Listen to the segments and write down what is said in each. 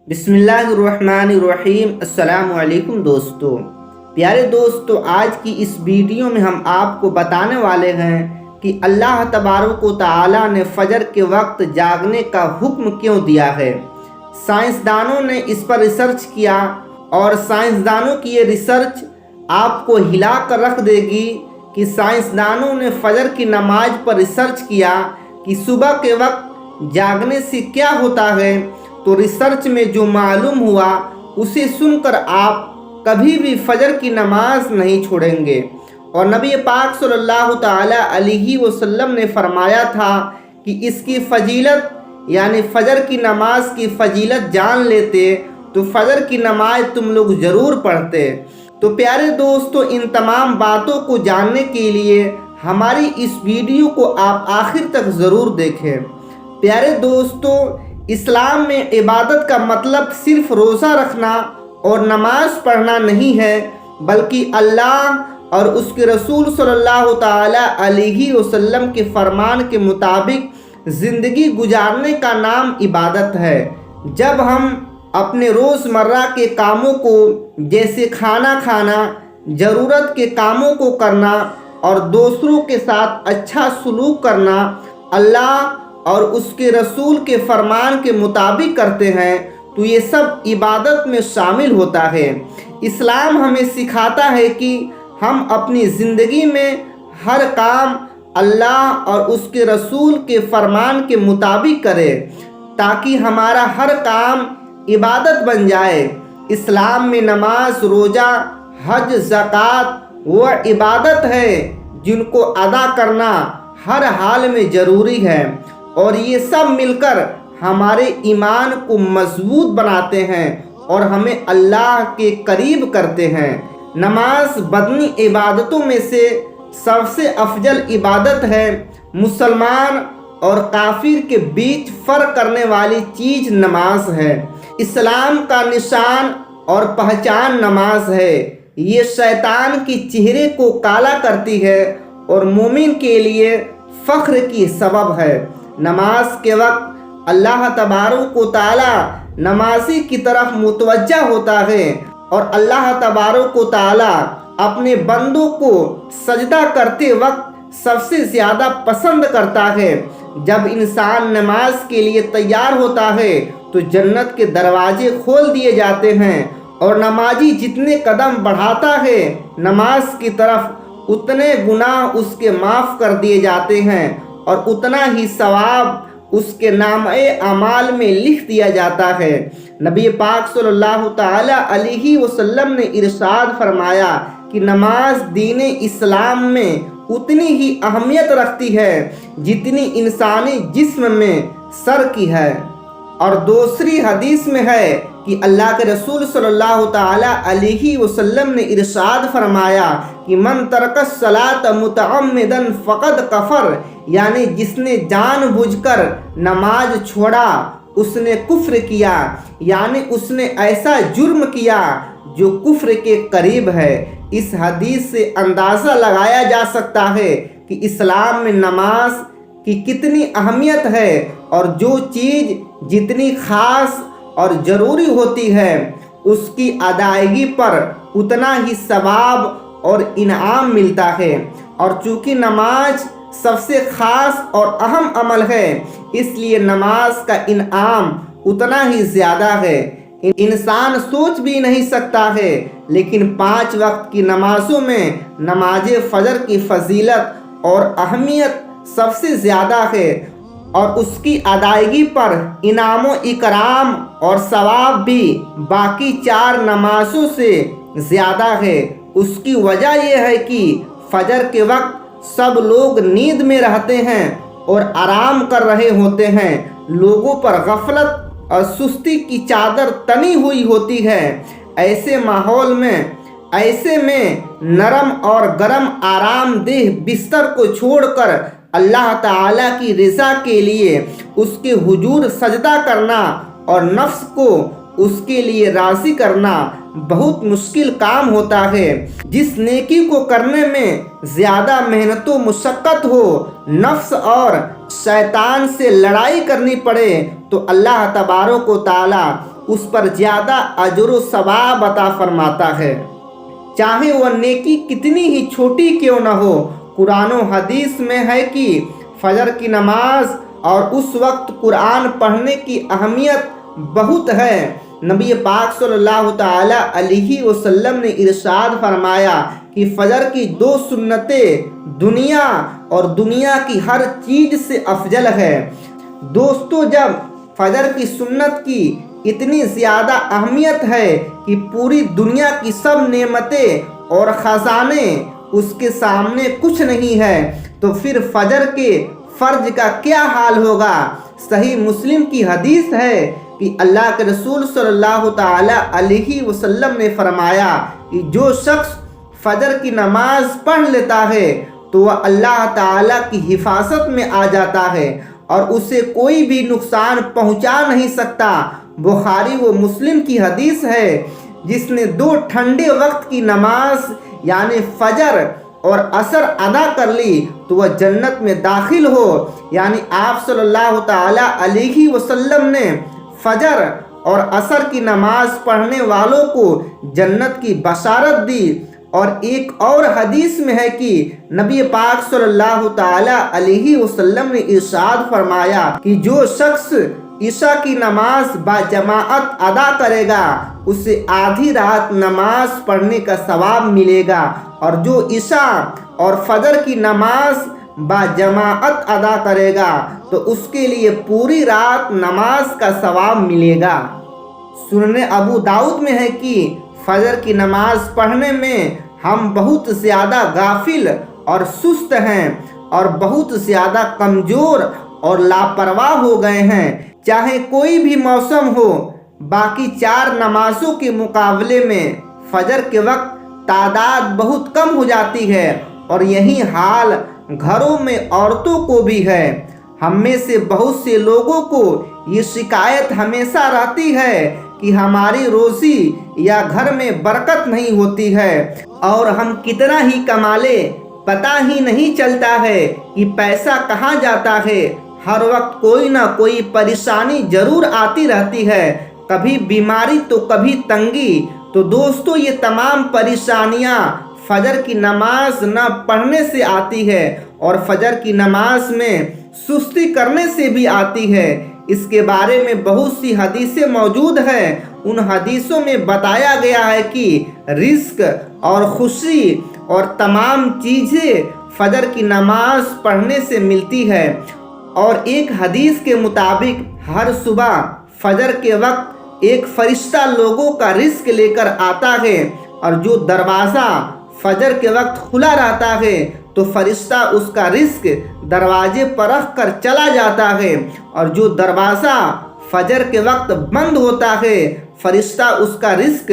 بسم اللہ الرحمن الرحیم۔ السلام علیکم دوستو۔ پیارے دوستو، آج کی اس ویڈیو میں ہم آپ کو بتانے والے ہیں کہ اللہ تبارک و تعالی نے فجر کے وقت جاگنے کا حکم کیوں دیا ہے۔ سائنسدانوں نے اس پر ریسرچ کیا اور سائنسدانوں کی یہ ریسرچ آپ کو ہلا کر رکھ دے گی کہ سائنسدانوں نے فجر کی نماز پر ریسرچ کیا کہ صبح کے وقت جاگنے سے کیا ہوتا ہے، تو ریسرچ میں جو معلوم ہوا اسے سن کر آپ کبھی بھی فجر کی نماز نہیں چھوڑیں گے۔ اور نبی پاک صلی اللہ تعالی علیہ وسلم نے فرمایا تھا کہ اس کی فضیلت یعنی فجر کی نماز کی فضیلت جان لیتے تو فجر کی نماز تم لوگ ضرور پڑھتے۔ تو پیارے دوستو، ان تمام باتوں کو جاننے کے لیے ہماری اس ویڈیو کو آپ آخر تک ضرور دیکھیں۔ پیارے دوستو، اسلام میں عبادت کا مطلب صرف روزہ رکھنا اور نماز پڑھنا نہیں ہے، بلکہ اللہ اور اس کے رسول صلی اللہ تعالی علیہ وسلم کے فرمان کے مطابق زندگی گزارنے کا نام عبادت ہے۔ جب ہم اپنے روزمرہ کے کاموں کو جیسے کھانا کھانا، ضرورت کے کاموں کو کرنا اور دوسروں کے ساتھ اچھا سلوک کرنا اللہ اور اس کے رسول کے فرمان کے مطابق کرتے ہیں تو یہ سب عبادت میں شامل ہوتا ہے۔ اسلام ہمیں سکھاتا ہے کہ ہم اپنی زندگی میں ہر کام اللہ اور اس کے رسول کے فرمان کے مطابق کریں تاکہ ہمارا ہر کام عبادت بن جائے۔ اسلام میں نماز، روزہ، حج، زکوٰۃ وہ عبادت ہے جن کو ادا کرنا ہر حال میں ضروری ہے، اور یہ سب مل کر ہمارے ایمان کو مضبوط بناتے ہیں اور ہمیں اللہ کے قریب کرتے ہیں۔ نماز بدنی عبادتوں میں سے سب سے افضل عبادت ہے۔ مسلمان اور کافر کے بیچ فرق کرنے والی چیز نماز ہے۔ اسلام کا نشان اور پہچان نماز ہے۔ یہ شیطان کے چہرے کو کالا کرتی ہے اور مومن کے لیے فخر کی سبب ہے۔ نماز کے وقت اللہ تبارک و تعالی نمازی کی طرف متوجہ ہوتا ہے اور اللہ تبارک و تعالی اپنے بندوں کو سجدہ کرتے وقت سب سے زیادہ پسند کرتا ہے۔ جب انسان نماز کے لیے تیار ہوتا ہے تو جنت کے دروازے کھول دیے جاتے ہیں، اور نمازی جتنے قدم بڑھاتا ہے نماز کی طرف اتنے گناہ اس کے معاف کر دیے جاتے ہیں اور اتنا ہی ثواب اس کے نامۂ اعمال میں لکھ دیا جاتا ہے۔ نبی پاک صلی اللہ تعالی علیہ وسلم نے ارشاد فرمایا کہ نماز دین اسلام میں اتنی ہی اہمیت رکھتی ہے جتنی انسانی جسم میں سر کی ہے۔ اور دوسری حدیث میں ہے کہ اللہ کے رسول صلی اللہ تعالی علیہ وسلم نے ارشاد فرمایا کہ من ترک الصلاۃ متعمدا فقد کفر، یعنی جس نے جان بوجھ کر نماز چھوڑا اس نے کفر کیا، یعنی اس نے ایسا جرم کیا جو کفر کے قریب ہے۔ اس حدیث سے اندازہ لگایا جا سکتا ہے کہ اسلام میں نماز کی کتنی اہمیت ہے، اور جو چیز جتنی خاص اور ضروری ہوتی ہے اس کی ادائیگی پر اتنا ہی ثواب اور انعام ملتا ہے۔ اور چونکہ نماز سب سے خاص اور اہم عمل ہے اس لیے نماز کا انعام اتنا ہی زیادہ ہے۔ انسان سوچ بھی نہیں سکتا ہے، لیکن 5 وقت کی نمازوں میں نماز فجر کی فضیلت اور اہمیت سب سے زیادہ ہے، اور اس کی ادائیگی پر انعام و اکرام اور ثواب بھی باقی 4 نمازوں سے زیادہ ہے۔ اس کی وجہ یہ ہے کہ فجر کے وقت سب لوگ نیند میں رہتے ہیں اور آرام کر رہے ہوتے ہیں، لوگوں پر غفلت اور سستی کی چادر تنی ہوئی ہوتی ہے۔ ایسے ماحول میں نرم اور گرم آرام دہ بستر کو چھوڑ کر اللہ تعالیٰ کی رضا کے لیے اس کے حضور سجدہ کرنا اور نفس کو اس کے لیے راضی کرنا بہت مشکل کام ہوتا ہے۔ جس نیکی کو کرنے میں زیادہ محنت و مشقت ہو، نفس اور شیطان سے لڑائی کرنی پڑے، تو اللہ تبارک و تعالی उस पर ज़्यादा अजर व सवाब अता फरमाता है, चाहे वह नेकी कितनी ही छोटी क्यों न हो। कुरान और हदीस में है कि फजर की नमाज और उस वक्त कुरान पढ़ने की अहमियत बहुत है। नबी पाक सल्लल्लाहु ताला अलैहि वसल्लम ने इरशाद फरमाया कि फजर की 2 सुन्नतें दुनिया और दुनिया की हर चीज़ से अफजल है। दोस्तों, जब फजर की सुन्नत की इतनी ज़्यादा अहमियत है कि पूरी दुनिया की सब नेमतें और ख़जाने उसके सामने कुछ नहीं है, तो फिर फजर के फ़र्ज का क्या हाल होगा। सही मुस्लिम की हदीस है कि अल्लाह के रसूल सल्लल्लाहु ताला अलैहि वसल्लम ने फरमाया कि जो शख्स फजर की नमाज पढ़ लेता है तो वह अल्लाह ताला की हिफाजत में आ जाता है और उसे कोई भी नुकसान पहुंचा नहीं सकता। बुखारी व मुस्लिम की हदीस है, जिसने 2 ठंडे वक्त की नमाज यानी फजर और असर अदा कर ली तो वह जन्नत में दाखिल हो। यानी आप सल्लल्लाहु ताला अलैहि वसल्लम ने फजर और असर की नमाज पढ़ने वालों को जन्नत की बशारत दी। और एक और हदीस में है कि नबी पाक सल्लल्लाहु ताला अलैहि वसल्लम ने इरशाद फरमाया कि जो शख्स ईशा की नमाज बाजमाअत अदा करेगा उसे आधी रात नमाज पढ़ने का सवाब मिलेगा, और जो ईशा और फजर की नमाज बाजमाअत अदा करेगा तो उसके लिए पूरी रात नमाज का सवाब मिलेगा। सुनने अबू दाऊद में है कि फजर की नमाज पढ़ने में हम बहुत ज़्यादा गाफिल और सुस्त हैं और बहुत ज़्यादा कमज़ोर और लापरवाह हो गए हैं। चाहे कोई भी मौसम हो, बाकी 4 नमाजों के मुकाबले में फजर के वक्त तादाद बहुत कम हो जाती है, और यही हाल घरों में औरतों को भी है। हम में से बहुत से लोगों को ये शिकायत हमेशा रहती है कि हमारी रोज़ी या घर में बरकत नहीं होती है, और हम कितना ही कमा ले पता ही नहीं चलता है कि पैसा कहाँ जाता है। हर वक्त कोई ना कोई परेशानी जरूर आती रहती है, कभी बीमारी तो कभी तंगी। तो दोस्तों, ये तमाम परेशानियां फजर की नमाज न पढ़ने से आती है और फजर की नमाज में सुस्ती करने से भी आती है। इसके बारे में बहुत सी हदीसें मौजूद हैं। उन हदीसों में बताया गया है कि रिस्क और खुशी और तमाम चीज़ें फजर की नमाज पढ़ने से मिलती है। और एक हदीस के मुताबिक हर सुबह फजर के वक्त एक फरिश्ता लोगों का रिस्क लेकर आता है, और जो दरवाज़ा फजर के वक्त खुला रहता है तो फरिश्ता उसका रिस्क दरवाजे पर रख कर चला जाता है, और जो दरवाज़ा फजर के वक्त बंद होता है फरिश्ता उसका रिस्क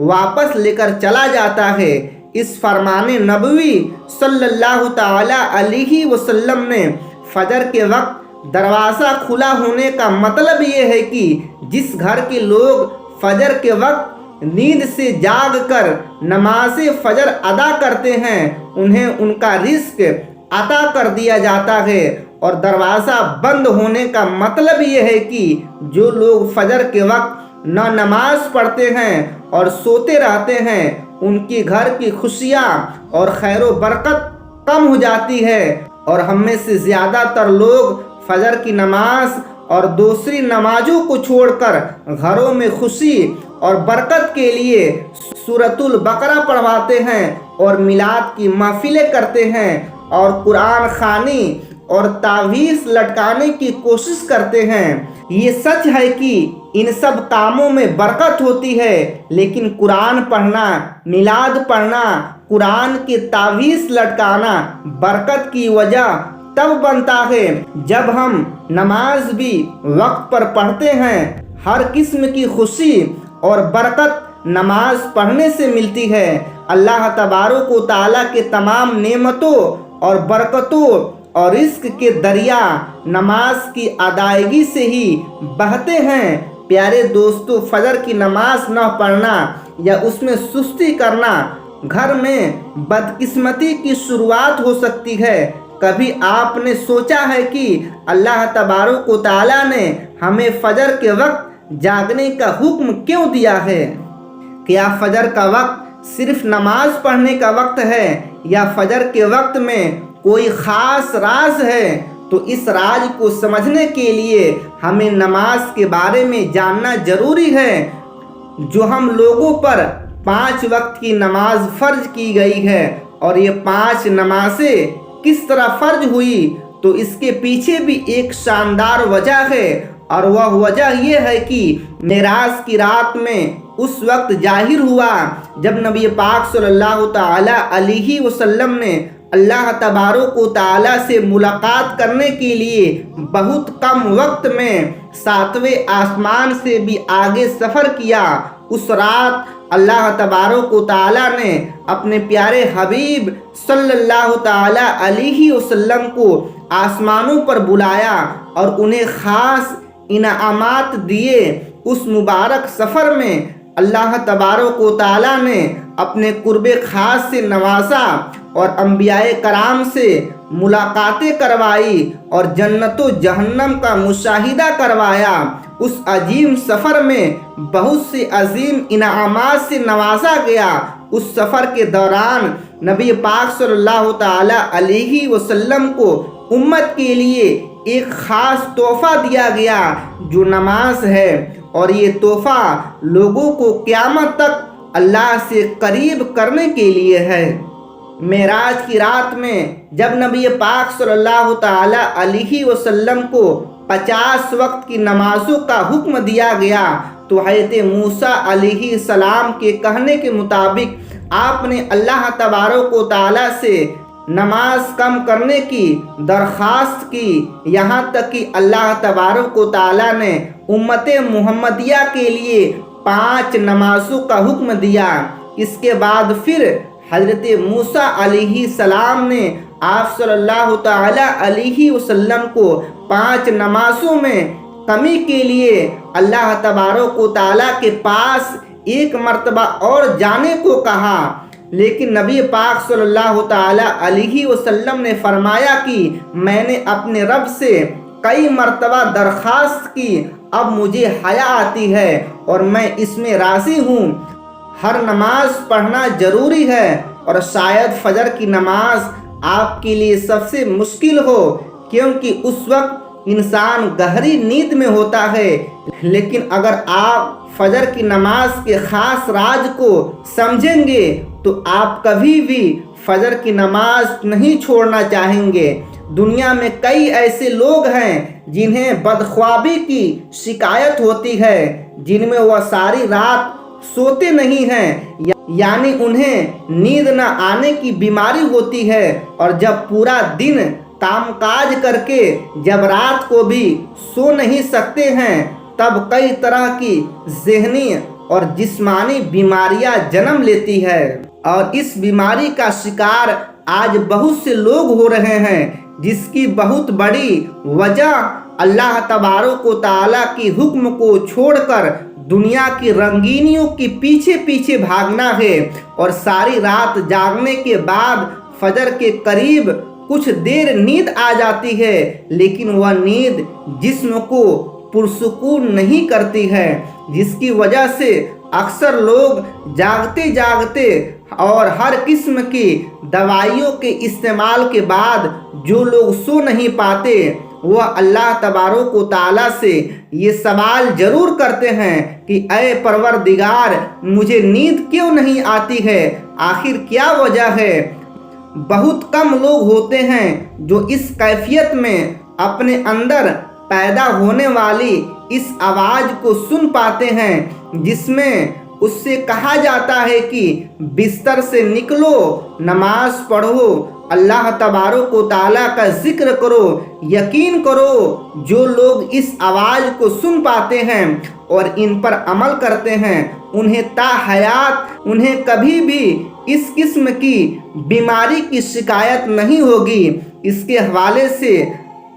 वापस लेकर चला जाता है। इस फरमाने नबवी सल्लल्लाहु ताला अलैहि वसल्लम ने फजर के वक्त दरवाज़ा खुला होने का मतलब ये है कि जिस घर के लोग फजर के वक्त नींद से जाग कर नमाज फजर अदा करते हैं उन्हें उनका रिस्क अता कर दिया जाता है। और दरवाज़ा बंद होने का मतलब ये है कि जो लोग फजर के वक्त न नमाज पढ़ते हैं और सोते रहते हैं उनके घर की खुशियाँ और खैर व बरकत कम हो जाती है। और हम में से ज़्यादातर लोग फजर की नमाज और दूसरी नमाजों को छोड़कर घरों में खुशी और बरकत के लिए सूरतुल बकरा पढ़वाते हैं और मिलाद की महफिलें करते हैं और कुरान खानी और तावीज़ लटकाने की कोशिश करते हैं। ये सच है कि इन सब कामों में बरकत होती है, लेकिन कुरान पढ़ना, मिलाद पढ़ना, कुरान के तावीज़ लटकाना बरकत की वजह तब बनता है जब हम नमाज भी वक्त पर पढ़ते हैं। हर किस्म की खुशी और बरकत नमाज पढ़ने से मिलती है। अल्लाह तबारक व तआला के तमाम नेमतों और बरकतों और रिस्क के दरिया नमाज की अदायगी से ही बहते हैं। प्यारे दोस्तों, फजर की नमाज न पढ़ना या उसमें सुस्ती करना घर में बदकिस्मती की शुरुआत हो सकती है। कभी आपने सोचा है कि अल्लाह तबारक व तआला ने हमें फजर के वक्त जागने का हुक्म क्यों दिया है? क्या फजर का वक्त सिर्फ नमाज पढ़ने का वक्त है या फजर के वक्त में कोई ख़ास राज है? तो इस राज को समझने के लिए हमें नमाज के बारे में जानना ज़रूरी है। जो हम लोगों पर 5 वक्त की नमाज फ़र्ज की गई है और ये 5 नमाजें किस तरह फ़र्ज हुई, तो इसके पीछे भी एक शानदार वजह है। और वह वजह यह है कि मेराज की रात में उस वक्त जाहिर हुआ जब नबी पाक सल्लल्लाहु ताला अलैहि वसल्लम ने अल्लाह तबारक व तआला से मुलाकात करने के लिए बहुत कम वक्त में 7वें आसमान से भी आगे सफ़र किया। उस रात अल्लाह तबारक व तआला ने अपने प्यारे हबीब सल्लल्लाहु ताला अलैहि वसल्लम को आसमानों पर बुलाया और उन्हें ख़ास इनामात दिए। उस मुबारक सफ़र में अल्लाह तबारक व तआला ने अपने कुर्बे ख़ास से नवाजा और अंबियाए कराम से मुलाकातें करवाई और जन्नतो जहन्नम का मुशाहिदा करवाया। उस अजीम सफ़र में बहुत से अजीम इनामात से नवाजा गया। उस सफ़र के दौरान नबी पाक सल्लल्लाहु ताला अलैहि वसल्लम को उम्मत के लिए एक ख़ास तोहफ़ा दिया गया जो नमाज है, और ये तोहफ़ा लोगों को क़यामत तक अल्लाह से करीब करने के लिए है। मेराज की रात में जब नबी पाक सल्लल्लाहु ताला अलैहि वसल्लम को 50 वक्त की नमाजों का हुक्म दिया गया, तो हज़रत मूसा अलैहि सलाम के कहने के मुताबिक आपने अल्लाह तबारक व तआला से नमाज कम करने की दरख्वास्त की। यहाँ तक कि अल्लाह तबारक व तआला ने उम्मत मुहम्मदिया के लिए 5 नमाजों का हुक्म दिया। इसके बाद फिर हज़रत मूसा अलैहि सलाम ने आप सल्लल्लाहु ताला अलैहि वसल्लम को 5 नमाजों में कमी के लिए अल्लाह तबारक व तआला के पास एक मर्तबा और जाने को कहा। लेकिन नबी पाक सल्लल्लाहु ताला अलैहि वसल्लम ने फरमाया कि मैंने अपने रब से कई मर्तबा दरख्वास्त की, अब मुझे हया आती है और मैं इसमें राज़ी हूँ। हर नमाज पढ़ना ज़रूरी है और शायद फजर की नमाज आपके लिए सबसे मुश्किल हो, क्योंकि उस वक्त इंसान गहरी नींद में होता है। लेकिन अगर आप फजर की नमाज के ख़ास राज को समझेंगे तो आप कभी भी फजर की नमाज नहीं छोड़ना चाहेंगे। दुनिया में कई ऐसे लोग हैं जिन्हें बदख्वाबी की शिकायत होती है, जिनमें वह सारी रात सोते नहीं हैं, यानी उन्हें नींद न आने की बीमारी होती है, और जब पूरा दिन कामकाज करके जब रात को भी सो नहीं सकते हैं, तब कई तरह की ज़हनी और जिस्मानी बीमारियां जन्म लेती है। और इस बीमारी का शिकार आज बहुत से लोग हो रहे हैं, जिसकी बहुत बड़ी वजह अल्लाह तबारक व तआला की हुक्म को छोड़कर दुनिया की रंगीनियों के पीछे पीछे भागना है। और सारी रात जागने के बाद फजर के करीब कुछ देर नींद आ जाती है, लेकिन वह नींद जिस्म को पुरसुकून नहीं करती है, जिसकी वजह से अक्सर लोग जागते जागते और हर किस्म की दवाइयों के इस्तेमाल के बाद जो लोग सो नहीं पाते, वह अल्लाह तबारक व तआला से ये सवाल ज़रूर करते हैं कि ऐ परवरदिगार, मुझे नींद क्यों नहीं आती है, आखिर क्या वजह है। बहुत कम लोग होते हैं जो इस कैफियत में अपने अंदर पैदा होने वाली इस आवाज़ को सुन पाते हैं, जिसमें उससे कहा जाता है कि बिस्तर से निकलो, नमाज पढ़ो, अल्लाह तबारक व तआला का जिक्र करो। यकीन करो, जो लोग इस आवाज़ को सुन पाते हैं और इन पर अमल करते हैं, उन्हें ताहयात उन्हें कभी भी इस किस्म की बीमारी की शिकायत नहीं होगी। इसके हवाले से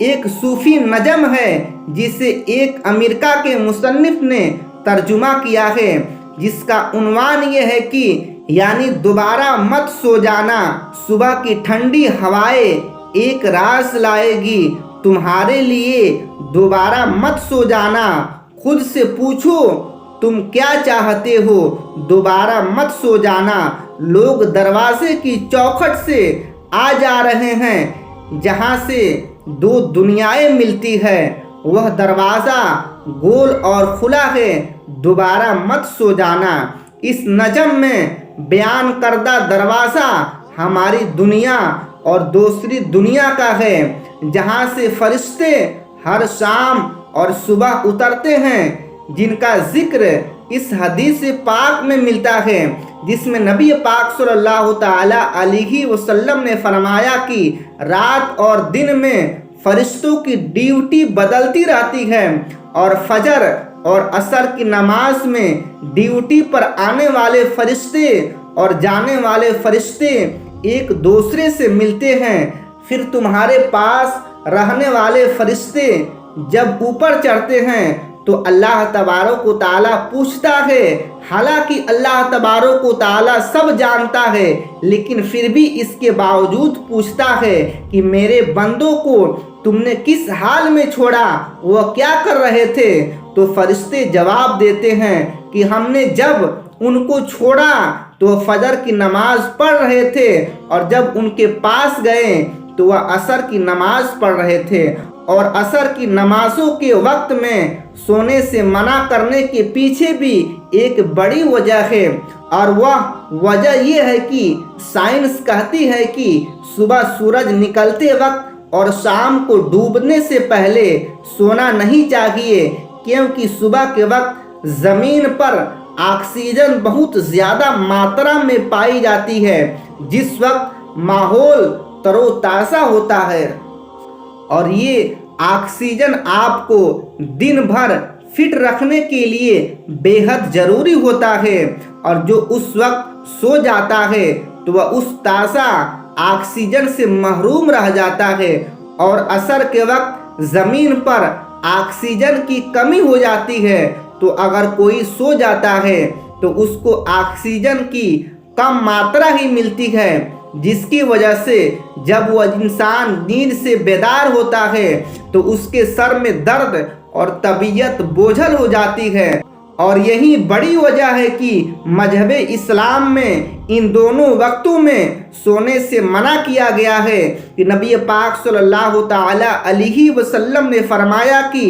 एक सूफ़ी नज़म है जिसे एक अमेरिका के मुसन्निफ ने तर्जुमा किया है, जिसका उन्वान ये है कि यानी दोबारा मत सो जाना, सुबह की ठंडी हवाएं एक रास लाएगी तुम्हारे लिए, दोबारा मत सो जाना, खुद से पूछो तुम क्या चाहते हो, दोबारा मत सो जाना। लोग दरवाजे की चौखट से आ जा रहे हैं जहाँ से दो दुनियाएं मिलती है। वह दरवाज़ा गोल और खुला है, दोबारा मत सो जाना। इस नज़म में बयान करदा दरवाज़ा हमारी दुनिया और दूसरी दुनिया का है, जहाँ से फरिश्ते हर शाम और सुबह उतरते हैं, जिनका जिक्र इस हदीस पाक में मिलता है, जिसमें नबी पाक सल्लल्लाहु ताला अलैहि वसल्लम ने फरमाया कि रात और दिन में फरिश्तों की ड्यूटी बदलती रहती है और फजर और असर की नमाज में ड्यूटी पर आने वाले फरिश्ते और जाने वाले फरिश्ते एक दूसरे से मिलते हैं। फिर तुम्हारे पास रहने वाले फरिश्ते जब ऊपर चढ़ते हैं तो अल्लाह तबारक व ताला पूछता है, हालांकि अल्लाह तबारक व ताला सब जानता है, लेकिन फिर भी इसके बावजूद पूछता है कि मेरे बंदों को तुमने किस हाल में छोड़ा, वह क्या कर रहे थे। तो फरिश्ते जवाब देते हैं कि हमने जब उनको छोड़ा तो फजर की नमाज पढ़ रहे थे, और जब उनके पास गए तो वह असर की नमाज पढ़ रहे थे। और असर की नमाजों के वक्त में सोने से मना करने के पीछे भी एक बड़ी वजह है, और वह वजह यह है कि साइंस कहती है कि सुबह सूरज निकलते वक्त और शाम को डूबने से पहले सोना नहीं चाहिए, क्योंकि सुबह के वक्त ज़मीन पर ऑक्सीजन बहुत ज़्यादा मात्रा में पाई जाती है, जिस वक्त माहौल तरोताज़ा होता है, और ये ऑक्सीजन आपको दिन भर फिट रखने के लिए बेहद ज़रूरी होता है। और जो उस वक्त सो जाता है तो वह उस ताज़ा ऑक्सीजन से महरूम रह जाता है, और असर के वक्त ज़मीन पर ऑक्सीजन की कमी हो जाती है। तो अगर कोई सो जाता है तो उसको ऑक्सीजन की कम मात्रा ही मिलती है, जिसकी वजह से जब वह इंसान नींद से बेदार होता है तो उसके सर में दर्द और तबीयत बोझल हो जाती है। और यही बड़ी वजह है कि मजहब इस्लाम में इन दोनों वक्तों में सोने से मना किया गया है, कि नबी पाक सल्लल्लाहु ताला अलैहि वसल्लम ने फरमाया कि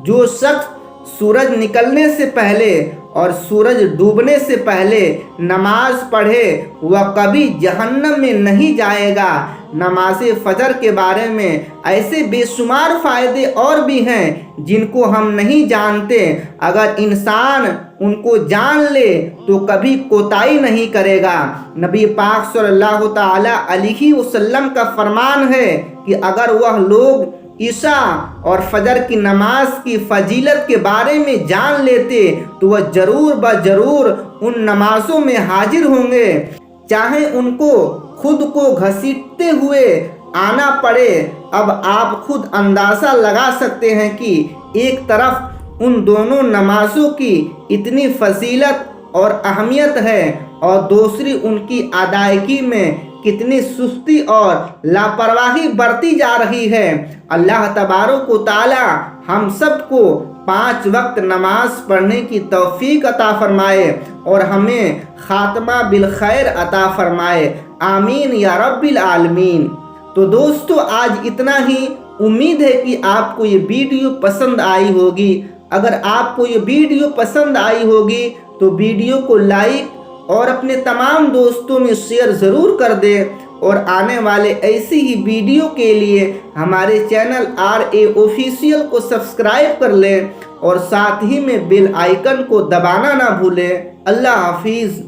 जो शख्स सूरज निकलने से पहले और सूरज डूबने से पहले नमाज पढ़े वह कभी जहन्नम में नहीं जाएगा। नमाज फजर के बारे में ऐसे बेशुमार फ़ायदे और भी हैं जिनको हम नहीं जानते। अगर इंसान उनको जान ले तो कभी कोताही नहीं करेगा। नबी पाक सल्लल्लाहु ताला अलैहि वसल्लम का फरमान है कि अगर वह लोग ईशा और फजर की नमाज की फजीलत के बारे में जान लेते तो वह ज़रूर ब ज़रूर उन नमाजों में हाजिर होंगे, चाहे उनको खुद को घसीटते हुए आना पड़े। अब आप खुद अंदाज़ा लगा सकते हैं कि एक तरफ उन दोनों नमाजों की इतनी फजीलत और अहमियत है, और दूसरी उनकी अदायगी में कितनी सुस्ती और लापरवाही बरती जा रही है। अल्लाह तबारक व ताला हम सबको 5 वक्त नमाज पढ़ने की तौफीक अता फरमाए और हमें खात्मा बिल खैर अता फरमाए। आमीन या रब्बिल आलमीन। तो दोस्तों आज इतना ही। उम्मीद है कि आपको ये वीडियो पसंद आई होगी। अगर आपको ये वीडियो पसंद आई होगी तो वीडियो को लाइक और अपने तमाम दोस्तों में शेयर ज़रूर कर दें, और आने वाले ऐसी ही वीडियो के लिए हमारे चैनल RA ऑफिशियल को सब्सक्राइब कर लें और साथ ही में बेल आइकन को दबाना ना भूलें। अल्लाह हाफिज़।